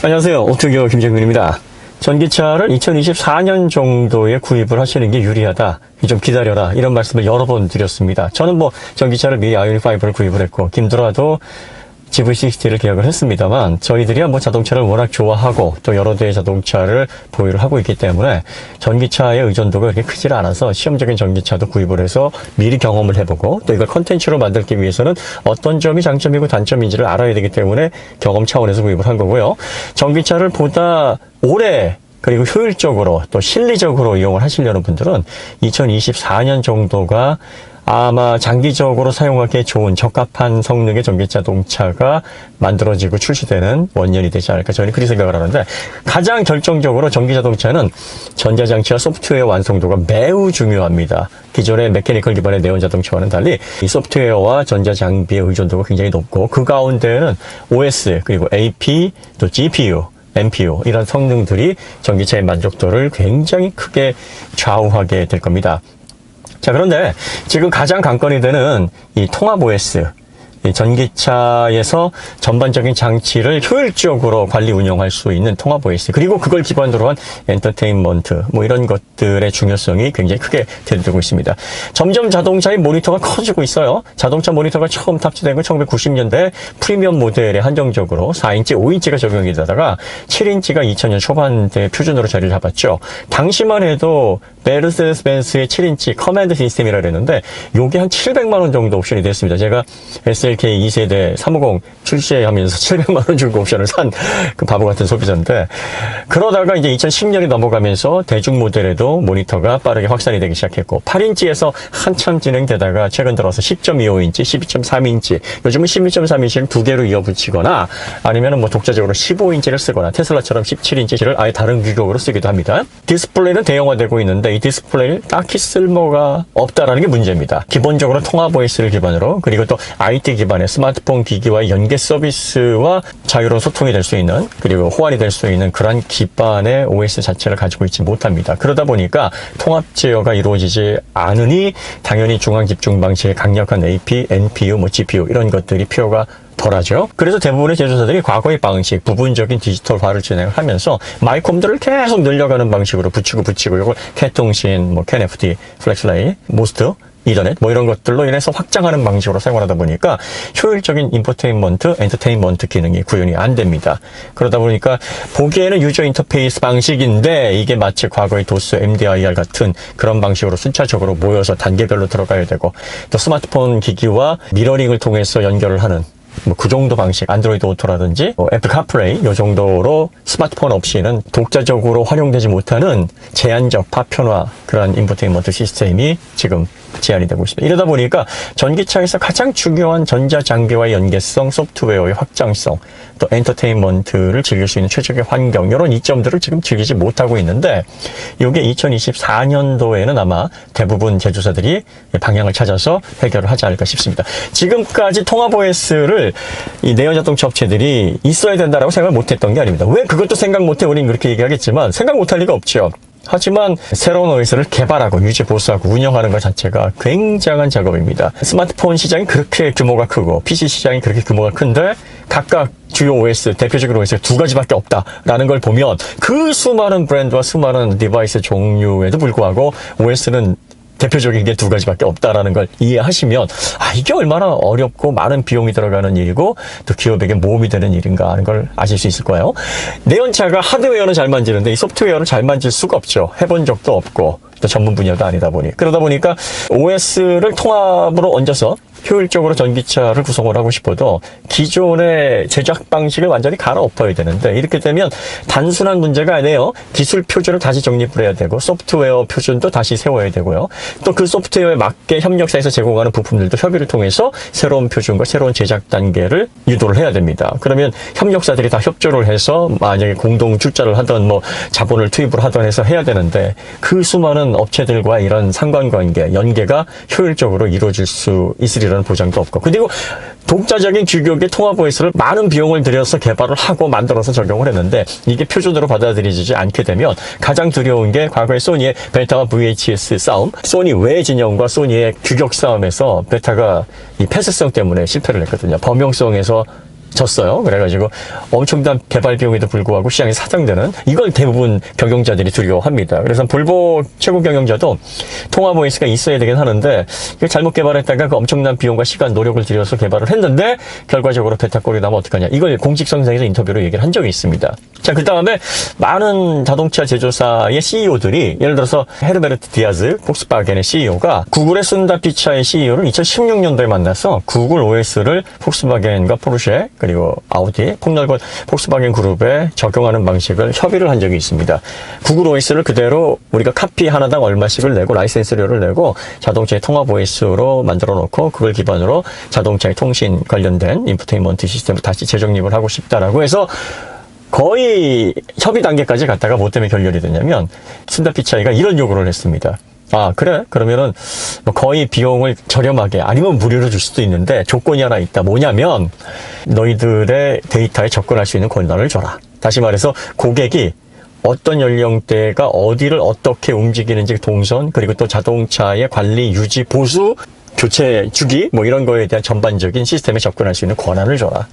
안녕하세요. 오토기어 김정근입니다. 전기차를 2024년 정도에 구입을 하시는 게 유리하다. 좀 기다려라. 이런 말씀을 여러 번 드렸습니다. 저는 전기차를 미리 아이오닉5를 구입을 했고, 김도라도 GV60를 계약을 했습니다만, 저희들이 자동차를 워낙 좋아하고 또 여러 대의 자동차를 보유를 하고 있기 때문에 전기차의 의존도가 그렇게 크지 않아서 시험적인 전기차도 구입을 해서 미리 경험을 해보고, 또 이걸 컨텐츠로 만들기 위해서는 어떤 점이 장점이고 단점인지를 알아야 되기 때문에 경험 차원에서 구입을 한 거고요. 전기차를 보다 오래 그리고 효율적으로 또 실리적으로 이용을 하시려는 분들은 2024년 정도가 아마 장기적으로 사용하기에 좋은 적합한 성능의 전기자동차가 만들어지고 출시되는 원년이 되지 않을까, 저는 그렇게 생각을 하는데, 가장 결정적으로 전기자동차는 전자장치와 소프트웨어 완성도가 매우 중요합니다. 기존의 메커니컬 기반의 내연 자동차와는 달리 이 소프트웨어와 전자장비의 의존도가 굉장히 높고, 그 가운데에는 OS 그리고 AP 또 GPU MPU 이런 성능들이 전기차의 만족도를 굉장히 크게 좌우하게 될 겁니다. 자, 그런데 지금 가장 관건이 되는 이 통합 OS, 이 전기차에서 전반적인 장치를 효율적으로 관리 운영할 수 있는 통합 OS, 그리고 그걸 기반으로 한 엔터테인먼트, 이런 것들의 중요성이 굉장히 크게 대두되고 있습니다. 점점 자동차의 모니터가 커지고 있어요. 자동차 모니터가 처음 탑재된 건 1990년대 프리미엄 모델에 한정적으로 4인치, 5인치가 적용이 되다가 7인치가 2000년 초반대 표준으로 자리를 잡았죠. 당시만 해도 메르세데스 벤츠의 7인치 커맨드 시스템이라 그랬는데, 요게 한 700만 원 정도 옵션이 됐습니다. 제가 SLK 2세대 350 출시하면서 700만 원 주고 옵션을 산 그 바보 같은 소비자인데, 그러다가 이제 2010년이 넘어가면서 대중 모델에도 모니터가 빠르게 확산이 되기 시작했고, 8인치에서 한참 진행되다가 최근 들어서 10.25인치, 12.3인치, 요즘은 11.3인치를 두 개로 이어붙이거나 아니면은 독자적으로 15인치를 쓰거나 테슬라처럼 17인치를 아예 다른 규격으로 쓰기도 합니다. 디스플레이는 대형화되고 있는데 이 디스플레이를 딱히 쓸모가 없다라는 게 문제입니다. 기본적으로 통합 OS를 기반으로, 그리고 또 IT 기반의 스마트폰 기기와의 연계 서비스와 자유로운 소통이 될 수 있는, 그리고 호환이 될 수 있는 그런 기반의 OS 자체를 가지고 있지 못합니다. 그러다 보니까 통합 제어가 이루어지지 않으니 당연히 중앙 집중 방식의 강력한 AP, NPU, GPU 이런 것들이 필요가 덜하죠. 그래서 대부분의 제조사들이 과거의 방식, 부분적인 디지털화를 진행을 하면서 마이콤들을 계속 늘려가는 방식으로 붙이고 이걸 캣통신, 캔FT, 플렉스라이, 모스트, 이더넷 이런 것들로 인해서 확장하는 방식으로 사용하다 보니까 효율적인 인포테인먼트, 엔터테인먼트 기능이 구현이 안 됩니다. 그러다 보니까 보기에는 유저 인터페이스 방식인데, 이게 마치 과거의 도스, MDIR 같은 그런 방식으로 순차적으로 모여서 단계별로 들어가야 되고, 또 스마트폰 기기와 미러링을 통해서 연결을 하는 그 정도 방식, 안드로이드 오토라든지 애플 카플레이 이 정도로 스마트폰 없이는 독자적으로 활용되지 못하는 제한적 파편화, 그런 인포테인먼트 시스템이 지금 제한이 되고 있습니다. 이러다 보니까 전기차에서 가장 중요한 전자장비와의 연계성, 소프트웨어의 확장성, 또 엔터테인먼트를 즐길 수 있는 최적의 환경, 이런 이점들을 지금 즐기지 못하고 있는데, 이게 2024년도에는 아마 대부분 제조사들이 방향을 찾아서 해결을 하지 않을까 싶습니다. 지금까지 통합 OS를 이 내연 자동차 업체들이 있어야 된다라고 생각을 못했던 게 아닙니다. 왜 그것도 생각 못해? 우리는 그렇게 얘기하겠지만 생각 못할 리가 없죠. 하지만 새로운 OS를 개발하고 유지 보수하고 운영하는 것 자체가 굉장한 작업입니다. 스마트폰 시장이 그렇게 규모가 크고 PC 시장이 그렇게 규모가 큰데 각각 주요 OS, 대표적인 OS가 두 가지밖에 없다라는 걸 보면, 그 수많은 브랜드와 수많은 디바이스 종류에도 불구하고 OS는 대표적인 게 두 가지밖에 없다라는 걸 이해하시면, 이게 얼마나 어렵고 많은 비용이 들어가는 일이고 또 기업에게 모험이 되는 일인가 하는 걸 아실 수 있을 거예요. 내연차가 하드웨어는 잘 만지는데 이 소프트웨어를 잘 만질 수가 없죠. 해본 적도 없고 또 전문 분야도 아니다 보니. 그러다 보니까 OS를 통합으로 얹어서 효율적으로 전기차를 구성을 하고 싶어도 기존의 제작 방식을 완전히 갈아엎어야 되는데, 이렇게 되면 단순한 문제가 아니에요. 기술 표준을 다시 정립을 해야 되고, 소프트웨어 표준도 다시 세워야 되고요. 또 그 소프트웨어에 맞게 협력사에서 제공하는 부품들도 협의를 통해서 새로운 표준과 새로운 제작 단계를 유도를 해야 됩니다. 그러면 협력사들이 다 협조를 해서 만약에 공동 출자를 하던 자본을 투입을 하던 해서 해야 되는데, 그 수많은 업체들과 이런 상관관계, 연계가 효율적으로 이루어질 수 있으리라는 보장도 없고, 그리고 독자적인 규격의 통합 OS를 많은 비용을 들여서 개발을 하고 만들어서 적용을 했는데, 이게 표준으로 받아들여지지 않게 되면 가장 두려운 게 과거의 소니의 베타와 VHS 싸움, 소니 외 진영과 소니의 규격 싸움에서 베타가 이 폐쇄성 때문에 실패를 했거든요. 범용성에서 졌어요. 그래가지고 엄청난 개발 비용에도 불구하고 시장에 사장되는 이걸 대부분 경영자들이 두려워합니다. 그래서 볼보 최고 경영자도 통합 OS가 있어야 되긴 하는데 이걸 잘못 개발했다가 그 엄청난 비용과 시간, 노력을 들여서 개발을 했는데 결과적으로 배타꼴이 나면 어떡하냐. 이걸 공식성상에서 인터뷰로 얘기를 한 적이 있습니다. 자, 그 다음에 많은 자동차 제조사의 CEO들이 예를 들어서 헤르베르트 디아즈, 폭스바겐의 CEO가 구글의 순다 피차이 CEO를 2016년도에 만나서 구글 OS를 폭스바겐과 포르쉐 그리고 아우디, 폭넓은 폭스바겐 그룹에 적용하는 방식을 협의를 한 적이 있습니다. 구글 OS를 그대로 우리가 카피 하나당 얼마씩을 내고 라이센스료를 내고 자동차의 통합 OS로 만들어 놓고 그걸 기반으로 자동차의 통신 관련된 인포테인먼트 시스템을 다시 재정립을 하고 싶다라고 해서 거의 협의 단계까지 갔다가 뭐 때문에 결렬이 됐냐면 순다 피차이가 이런 요구를 했습니다. 아, 그래? 그러면은 거의 비용을 저렴하게 아니면 무료로 줄 수도 있는데 조건이 하나 있다. 뭐냐면 너희들의 데이터에 접근할 수 있는 권한을 줘라. 다시 말해서 고객이 어떤 연령대가 어디를 어떻게 움직이는지 동선 그리고 또 자동차의 관리, 유지, 보수, 교체 주기 뭐 이런 거에 대한 전반적인 시스템에 접근할 수 있는 권한을 줘라.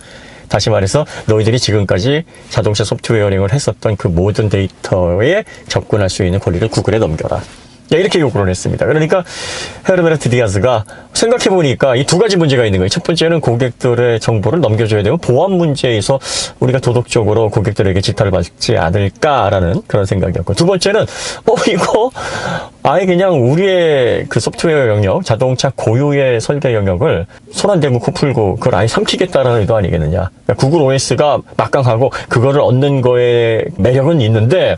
다시 말해서 너희들이 지금까지 자동차 소프트웨어링을 했었던 그 모든 데이터에 접근할 수 있는 권리를 구글에 넘겨라. 이렇게 요구를 했습니다. 그러니까 헤르베르트 디아즈가 생각해보니까 이 두 가지 문제가 있는 거예요. 첫 번째는 고객들의 정보를 넘겨줘야 되고 보안 문제에서 우리가 도덕적으로 고객들에게 질타를 받지 않을까라는 그런 생각이었고, 두 번째는 이거 아예 그냥 우리의 그 소프트웨어 영역, 자동차 고유의 설계 영역을 손 안 대고 코 풀고 그걸 아예 삼키겠다라는 의도 아니겠느냐. 그러니까 구글 OS가 막강하고 그거를 얻는 거에 매력은 있는데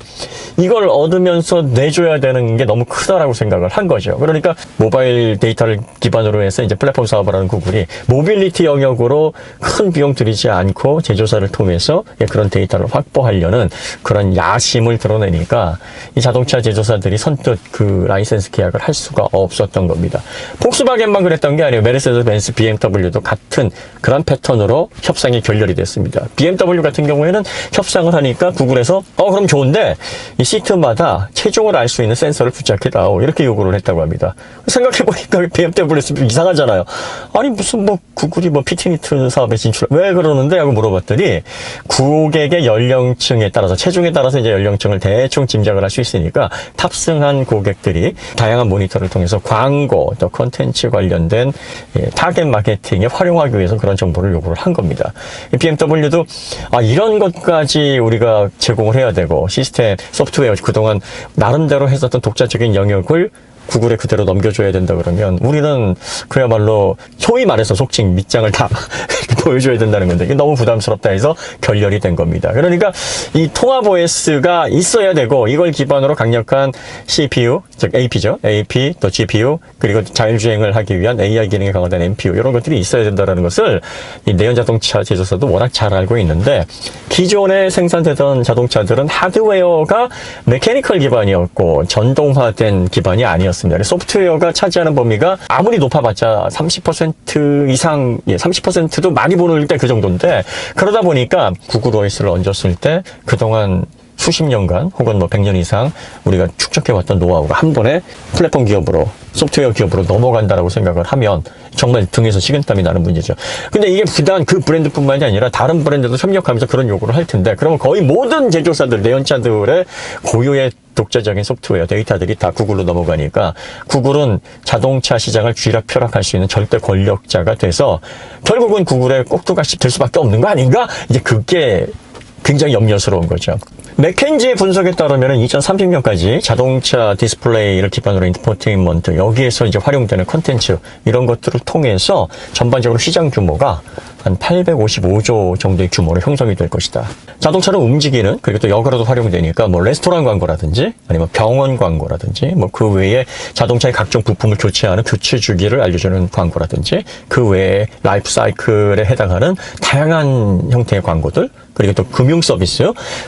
이걸 얻으면서 내줘야 되는 게 너무 크다라고 생각을 한 거죠. 그러니까 모바일 데이터를 기반으로 해서 이제 플랫폼 사업을 하는 구글이 모빌리티 영역으로 큰 비용 들이지 않고 제조사를 통해서 그런 데이터를 확보하려는 그런 야심을 드러내니까 이 자동차 제조사들이 선뜻 그 라이센스 계약을 할 수가 없었던 겁니다. 폭스바겐만 그랬던 게 아니에요. 메르세데스 벤츠, BMW도 같은 그런 패턴으로 협상이 결렬이 됐습니다. BMW 같은 경우에는 협상을 하니까 구글에서 그럼 좋은데 이 시트마다 체중을 알 수 있는 센서를 부착해다오 이렇게 요구를 했다고 합니다. 생각해보니까 BMW에서 이상하잖아요. 아니 무슨 구글이 피트니트 사업에 진출 왜 그러는데 하고 물어봤더니 고객의 연령층에 따라서 체중에 따라서 이제 연령층을 대충 짐작을 할 수 있으니까 탑승한 고객들이 다양한 모니터를 통해서 광고 또 컨텐츠 관련된 타겟 마케팅에 활용하기 위해서 그런 정보를 요구를 한 겁니다. BMW도 이런 것까지 우리가 제공을 해야 되고 시스템 소프트웨어 그동안 나름대로 했었던 독자적인 영역을 구글에 그대로 넘겨줘야 된다 그러면 우리는 그야말로 소위 말해서 속칭 밑장을 다 보여줘야 된다는 건데 이게 너무 부담스럽다 해서 결렬이 된 겁니다. 그러니까 이 통합 OS가 있어야 되고 이걸 기반으로 강력한 CPU, 즉 AP죠. AP, 또 GPU, 그리고 자율주행을 하기 위한 AI 기능이 강화된 NPU 이런 것들이 있어야 된다는 것을 이 내연자동차 제조사도 워낙 잘 알고 있는데 기존에 생산되던 자동차들은 하드웨어가 메커니컬 기반이었고 전동화된 기반이 아니었습니다. 소프트웨어가 차지하는 범위가 아무리 높아봤자 30% 이상, 30%도 많이 보낼 때 그 정도인데 그러다 보니까 구글 OS를 얹었을 때 그동안 수십 년간 혹은 100년 이상 우리가 축적해왔던 노하우가 한 번에 플랫폼 기업으로 소프트웨어 기업으로 넘어간다라고 생각을 하면 정말 등에서 식은땀이 나는 문제죠. 근데 이게 비단 그 브랜드뿐만이 아니라 다른 브랜드도 협력하면서 그런 요구를 할 텐데 그러면 거의 모든 제조사들, 내연차들의 고유의 독자적인 소프트웨어 데이터들이 다 구글로 넘어가니까 구글은 자동차 시장을 쥐락펴락할 수 있는 절대 권력자가 돼서 결국은 구글의 꼭두각시 될 수밖에 없는 거 아닌가? 이제 그게 굉장히 염려스러운 거죠. 맥켄지의 분석에 따르면 2030년까지 자동차 디스플레이를 기반으로 인포테인먼트 여기에서 이제 활용되는 콘텐츠 이런 것들을 통해서 전반적으로 시장 규모가 한 855조 정도의 규모로 형성이 될 것이다. 자동차를 움직이는 그리고 또 역으로도 활용되니까 레스토랑 광고라든지 아니면 병원 광고라든지 그 외에 자동차의 각종 부품을 교체하는 교체 주기를 알려주는 광고라든지 그 외에 라이프 사이클에 해당하는 다양한 형태의 광고들 그리고 또 금융 서비스,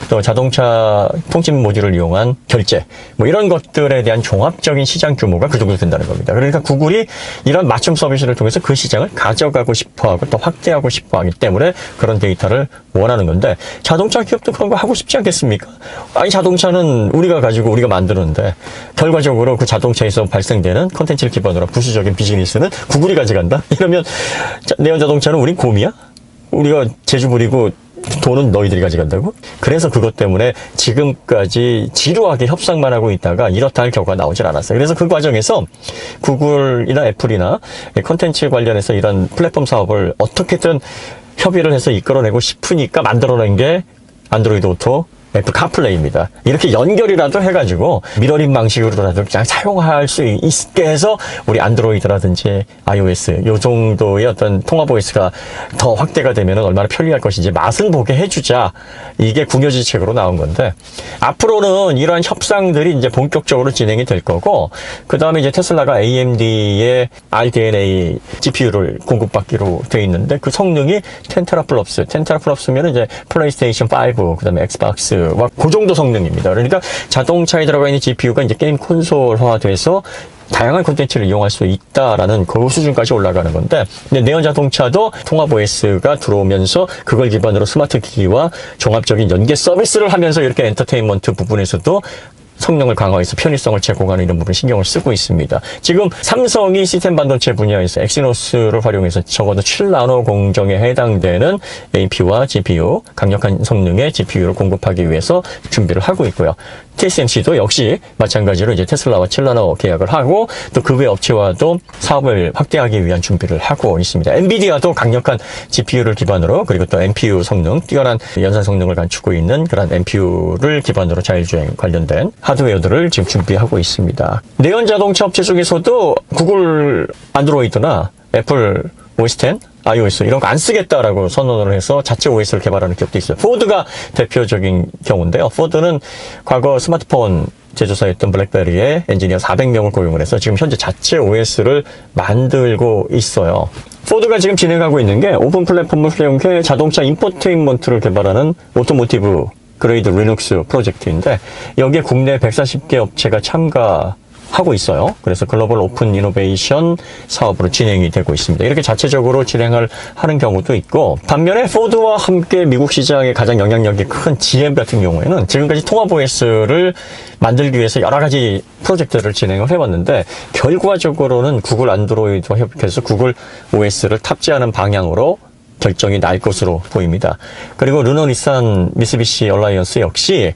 또 자동차 통신 모듈을 이용한 결제, 이런 것들에 대한 종합적인 시장 규모가 그 정도 된다는 겁니다. 그러니까 구글이 이런 맞춤 서비스를 통해서 그 시장을 가져가고 싶어 하고 또 확대하고 싶어 하기 때문에 그런 데이터를 원하는 건데 자동차 기업도 그런 거 하고 싶지 않겠습니까? 아니, 자동차는 우리가 가지고 우리가 만드는데 결과적으로 그 자동차에서 발생되는 콘텐츠를 기반으로 부수적인 비즈니스는 구글이 가져간다? 이러면 내연 자동차는 우린 곰이야? 우리가 제주 부리고 돈은 너희들이 가져간다고? 그래서 그것 때문에 지금까지 지루하게 협상만 하고 있다가 이렇다 할 결과가 나오질 않았어요. 그래서 그 과정에서 구글이나 애플이나 콘텐츠 관련해서 이런 플랫폼 사업을 어떻게든 협의를 해서 이끌어내고 싶으니까 만들어낸 게 안드로이드 오토, 애플 카플레이입니다. 이렇게 연결이라도 해가지고 미러링 방식으로라도 그냥 사용할 수 있게 해서 우리 안드로이드라든지 iOS 요 정도의 어떤 통합 OS가 더 확대가 되면 얼마나 편리할 것인지 맛은 보게 해주자. 이게 궁여지책으로 나온 건데 앞으로는 이러한 협상들이 이제 본격적으로 진행이 될 거고 그 다음에 이제 테슬라가 AMD의 RDNA GPU를 공급받기로 돼 있는데 그 성능이 10테라플롭스면 이제 플레이스테이션 5 그 다음에 엑스박스 그 정도 성능입니다. 그러니까 자동차에 들어가 있는 GPU가 이제 게임 콘솔화돼서 다양한 콘텐츠를 이용할 수 있다라는 그 수준까지 올라가는 건데, 근데 내연 자동차도 통합 OS가 들어오면서 그걸 기반으로 스마트 기기와 종합적인 연계 서비스를 하면서 이렇게 엔터테인먼트 부분에서도 성능을 강화해서 편의성을 제공하는 이런 부분 신경을 쓰고 있습니다. 지금 삼성이 시스템 반도체 분야에서 엑시노스를 활용해서 적어도 7나노 공정에 해당되는 APU와 GPU, 강력한 성능의 GPU를 공급하기 위해서 준비를 하고 있고요. TSMC도 역시 마찬가지로 이제 테슬라와 7나노 계약을 하고 또 그 외 업체와도 사업을 확대하기 위한 준비를 하고 있습니다. 엔비디아도 강력한 GPU를 기반으로 그리고 또 NPU 성능, 뛰어난 연산 성능을 갖추고 있는 그런 NPU를 기반으로 자율주행 관련된 하드웨어들을 지금 준비하고 있습니다. 내연 자동차 업체 중에서도 구글 안드로이드나 애플 OS X, iOS 이런 거 안 쓰겠다라고 선언을 해서 자체 OS를 개발하는 기업도 있어요. 포드가 대표적인 경우인데요. 포드는 과거 스마트폰 제조사였던 블랙베리의 엔지니어 400명을 고용을 해서 지금 현재 자체 OS를 만들고 있어요. 포드가 지금 진행하고 있는 게 오픈 플랫폼을 활용해 자동차 인포테인먼트를 개발하는 오토모티브 그레이드 리눅스 프로젝트인데 여기에 국내 140개 업체가 참가하고 있어요. 그래서 글로벌 오픈 이노베이션 사업으로 진행이 되고 있습니다. 이렇게 자체적으로 진행을 하는 경우도 있고 반면에 포드와 함께 미국 시장에 가장 영향력이 큰 GM 같은 경우에는 지금까지 통합 OS를 만들기 위해서 여러 가지 프로젝트를 진행을 해왔는데 결과적으로는 구글 안드로이드와 협력해서 구글 OS를 탑재하는 방향으로 결정이 날 것으로 보입니다. 그리고 르노, 닛산, 미쓰비시 얼라이언스 역시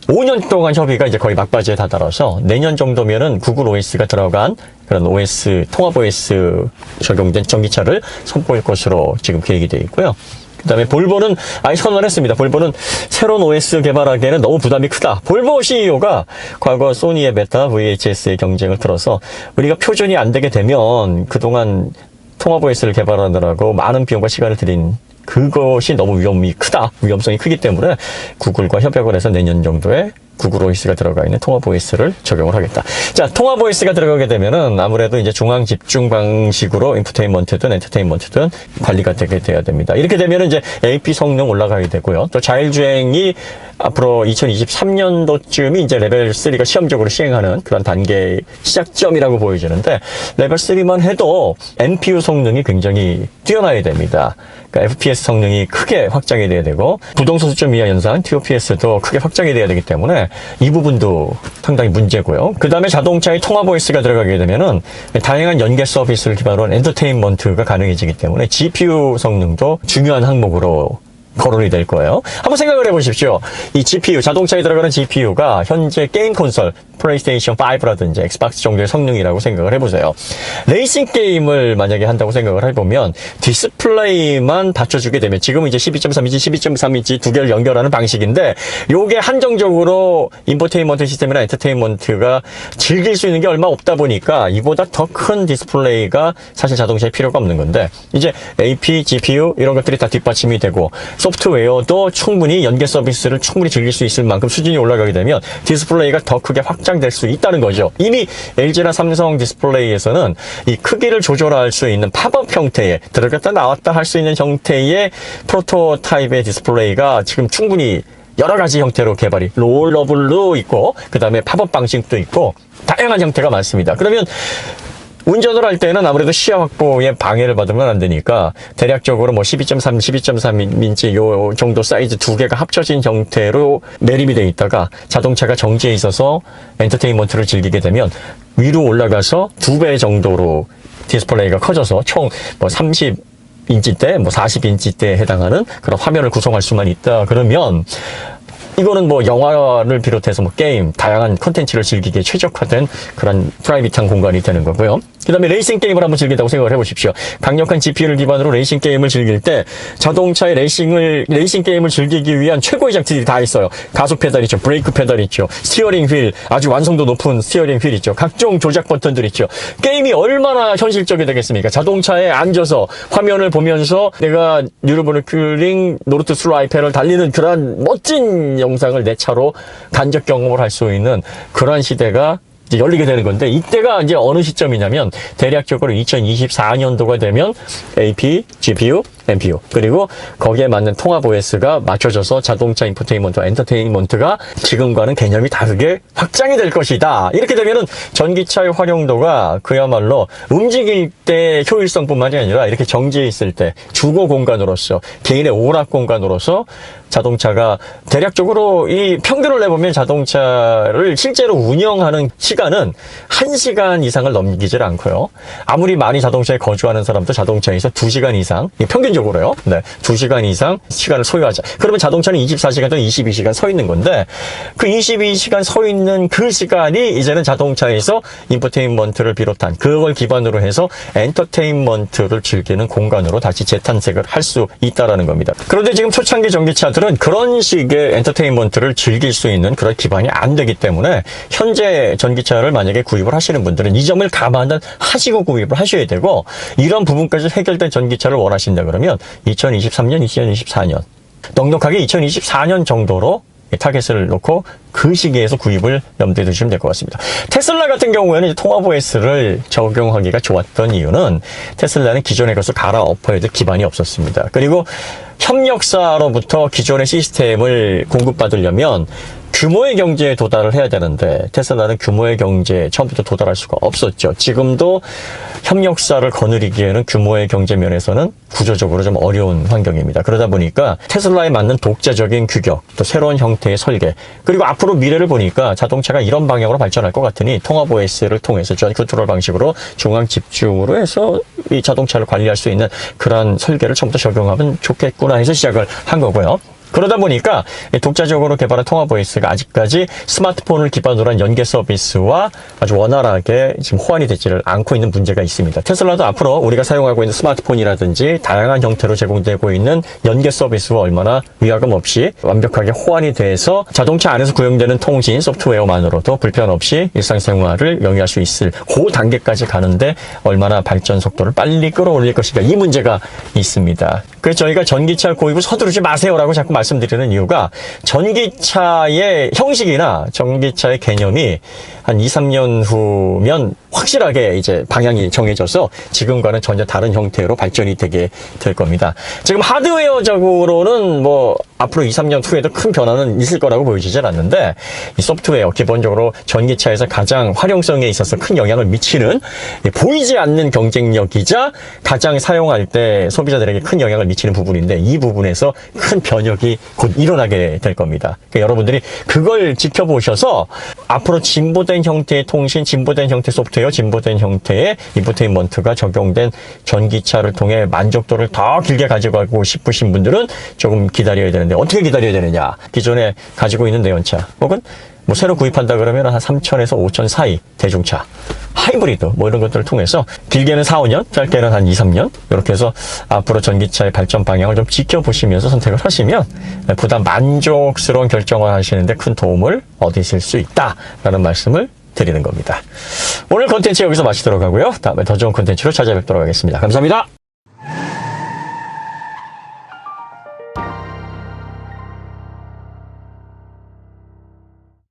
5년 동안 협의가 이제 거의 막바지에 다다라서 내년 정도면은 구글 OS가 들어간 그런 OS, 통합 OS 적용된 전기차를 선보일 것으로 지금 계획이 되어 있고요. 그 다음에 볼보는 아예 선언을 했습니다. 볼보는 새로운 OS 개발하기에는 너무 부담이 크다. 볼보 CEO가 과거 소니의 베타, VHS의 경쟁을 들어서 우리가 표준이 안 되게 되면 그동안 통합 OS를 개발하느라고 많은 비용과 시간을 들인 그것이 너무 위험성이 크기 때문에 구글과 협약을 해서 내년 정도에 구글 OS가 들어가 있는 통합 OS를 적용을 하겠다. 자, 통합 OS가 들어가게 되면은 아무래도 이제 중앙 집중 방식으로 인포테인먼트든 엔터테인먼트든 관리가 되게 돼야 됩니다. 이렇게 되면은 이제 AP 성능 올라가게 되고요. 또 자율주행이 앞으로 2023년도쯤이 이제 레벨 3가 시험적으로 시행하는 그런 단계 시작점이라고 보여지는데 레벨 3만 해도 NPU 성능이 굉장히 뛰어나야 됩니다. 그러니까 FPS 성능이 크게 확장이 돼야 되고 부동소 수점 이하 연산 TOPS도 크게 확장이 돼야 되기 때문에 이 부분도 상당히 문제고요. 그 다음에 자동차의 통합 OS가 들어가게 되면은 다양한 연계 서비스를 기반으로 한 엔터테인먼트가 가능해지기 때문에 GPU 성능도 중요한 항목으로 거론이 될 거예요. 한번 생각을 해보십시오. 이 GPU, 자동차에 들어가는 GPU가 현재 게임 콘솔, 플레이스테이션 5라든지 엑스박스 정도의 성능이라고 생각을 해보세요. 레이싱 게임을 만약에 한다고 생각을 해보면 디스플레이만 받쳐주게 되면 지금은 이제 12.3인치, 12.3인치 두 개를 연결하는 방식인데 요게 한정적으로 인포테인먼트 시스템이나 엔터테인먼트가 즐길 수 있는 게 얼마 없다 보니까 이보다 더 큰 디스플레이가 사실 자동차에 필요가 없는 건데 이제 AP, GPU 이런 것들이 다 뒷받침이 되고 소프트웨어도 충분히 연계 서비스를 충분히 즐길 수 있을 만큼 수준이 올라가게 되면 디스플레이가 더 크게 확장될 수 있다는 거죠. 이미 LG나 삼성 디스플레이에서는 이 크기를 조절할 수 있는 팝업 형태의 들어갔다 나왔다 할 수 있는 형태의 프로토타입의 디스플레이가 지금 충분히 여러 가지 형태로 개발이 롤러블도 있고 그 다음에 팝업 방식도 있고 다양한 형태가 많습니다. 그러면 운전을 할 때는 아무래도 시야 확보에 방해를 받으면 안 되니까 대략적으로 뭐 12.3, 12.3인치 요 정도 사이즈 두 개가 합쳐진 형태로 매립이 돼 있다가 자동차가 정지해 있어서 엔터테인먼트를 즐기게 되면 위로 올라가서 2배 정도로 디스플레이가 커져서 총 뭐 30 30인치대, 뭐 40인치대에 해당하는 그런 화면을 구성할 수만 있다. 그러면 이거는 뭐 영화를 비롯해서 뭐 게임, 다양한 콘텐츠를 즐기기에 최적화된 그런 프라이빗한 공간이 되는 거고요. 그 다음에 레이싱 게임을 한번 즐긴다고 생각을 해보십시오. 강력한 GPU를 기반으로 레이싱 게임을 즐길 때 자동차의 레이싱 게임을 즐기기 위한 최고의 장치들이 다 있어요. 가속 페달 있죠. 브레이크 페달 있죠. 스티어링 휠, 아주 완성도 높은 스티어링 휠 있죠. 각종 조작 버튼들 있죠. 게임이 얼마나 현실적이 되겠습니까? 자동차에 앉아서 화면을 보면서 내가 뉴르부르크링 노르트 스라이페를 달리는 그런 멋진 영상을 내 차로 간접 경험을 할 수 있는 그런 시대가 이제 열리게 되는 건데, 이때가 이제 어느 시점이냐면 대략적으로 2024년도가 되면 AP, GPU, NPU 그리고 거기에 맞는 통합 OS가 맞춰져서 자동차 인포테인먼트와 엔터테인먼트가 지금과는 개념이 다르게 확장이 될 것이다. 이렇게 되면은 전기차의 활용도가 그야말로 움직일 때 효율성뿐만이 아니라 이렇게 정지해 있을 때 주거 공간으로서, 개인의 오락 공간으로서 자동차가 대략적으로 이 평균을 내보면 자동차를 실제로 운영하는 시간은 1시간 이상을 넘기질 않고요. 아무리 많이 자동차에 거주하는 사람도 자동차에서 2시간 이상, 평균적으로요. 네, 2시간 이상 시간을 소요하자. 그러면 자동차는 24시간 또는 22시간 서 있는 건데, 그 22시간 서 있는 그 시간이 이제는 자동차에서 인포테인먼트를 비롯한 그걸 기반으로 해서 엔터테인먼트를 즐기는 공간으로 다시 재탄생을 할 수 있다라는 겁니다. 그런데 지금 초창기 전기차들은 그런 식의 엔터테인먼트를 즐길 수 있는 그런 기반이 안 되기 때문에 현재 전기차를 만약에 구입을 하시는 분들은 이 점을 감안하시고 구입을 하셔야 되고, 이런 부분까지 해결된 전기차를 원하신다 그러면 2023년, 2024년 넉넉하게 2024년 정도로 타겟을 놓고 그 시기에서 구입을 염두에 두시면 될 것 같습니다. 테슬라 같은 경우에는 통합 OS를 적용하기가 좋았던 이유는 테슬라는 기존의 것을 갈아엎어야 될 기반이 없었습니다. 그리고 협력사로부터 기존의 시스템을 공급받으려면 규모의 경제에 도달을 해야 되는데 테슬라는 규모의 경제에 처음부터 도달할 수가 없었죠. 지금도 협력사를 거느리기에는 규모의 경제 면에서는 구조적으로 좀 어려운 환경입니다. 그러다 보니까 테슬라에 맞는 독자적인 규격, 또 새로운 형태의 설계, 그리고 앞으로 미래를 보니까 자동차가 이런 방향으로 발전할 것 같으니 통합 OS를 통해서 주한 컨트롤 방식으로 중앙 집중으로 해서 이 자동차를 관리할 수 있는 그런 설계를 처음부터 적용하면 좋겠구나 해서 시작을 한 거고요. 그러다 보니까 독자적으로 개발한 통합 OS가 아직까지 스마트폰을 기반으로 한 연계 서비스와 아주 원활하게 지금 호환이 되지를 않고 있는 문제가 있습니다. 테슬라도 앞으로 우리가 사용하고 있는 스마트폰이라든지 다양한 형태로 제공되고 있는 연계 서비스와 얼마나 위화감 없이 완벽하게 호환이 돼서 자동차 안에서 구현되는 통신 소프트웨어만으로도 불편 없이 일상생활을 영위할 수 있을 그 단계까지 가는데 얼마나 발전 속도를 빨리 끌어올릴 것인가, 이 문제가 있습니다. 그래서 저희가 전기차 구입을 서두르지 마세요라고 자꾸 말씀드리는 이유가, 전기차의 형식이나 전기차의 개념이 한 2, 3년 후면 확실하게 이제 방향이 정해져서 지금과는 전혀 다른 형태로 발전이 되게 될 겁니다. 지금 하드웨어적으로는 뭐 앞으로 2, 3년 후에도 큰 변화는 있을 거라고 보여지진 않는데, 이 소프트웨어, 기본적으로 전기차에서 가장 활용성에 있어서 큰 영향을 미치는 보이지 않는 경쟁력이자 가장 사용할 때 소비자들에게 큰 영향을 미치는 부분인데, 이 부분에서 큰 변혁이 곧 일어나게 될 겁니다. 그러니까 여러분들이 그걸 지켜보셔서 앞으로 진보된 형태의 통신, 진보된 형태의 소프트웨어, 진보된 형태의 인포테인먼트가 적용된 전기차를 통해 만족도를 더 길게 가져가고 싶으신 분들은 조금 기다려야 되는데, 어떻게 기다려야 되느냐? 기존에 가지고 있는 내연차 혹은 뭐 새로 구입한다 그러면 한 3천에서 5천 사이 대중차, 하이브리드 뭐 이런 것들을 통해서 길게는 4, 5년, 짧게는 한 2, 3년 이렇게 해서 앞으로 전기차의 발전 방향을 좀 지켜보시면서 선택을 하시면 보다 만족스러운 결정을 하시는데 큰 도움을 얻으실 수 있다라는 말씀을 드리는 겁니다. 오늘 콘텐츠 여기서 마치도록 하고요. 다음에 더 좋은 콘텐츠로 찾아뵙도록 하겠습니다. 감사합니다.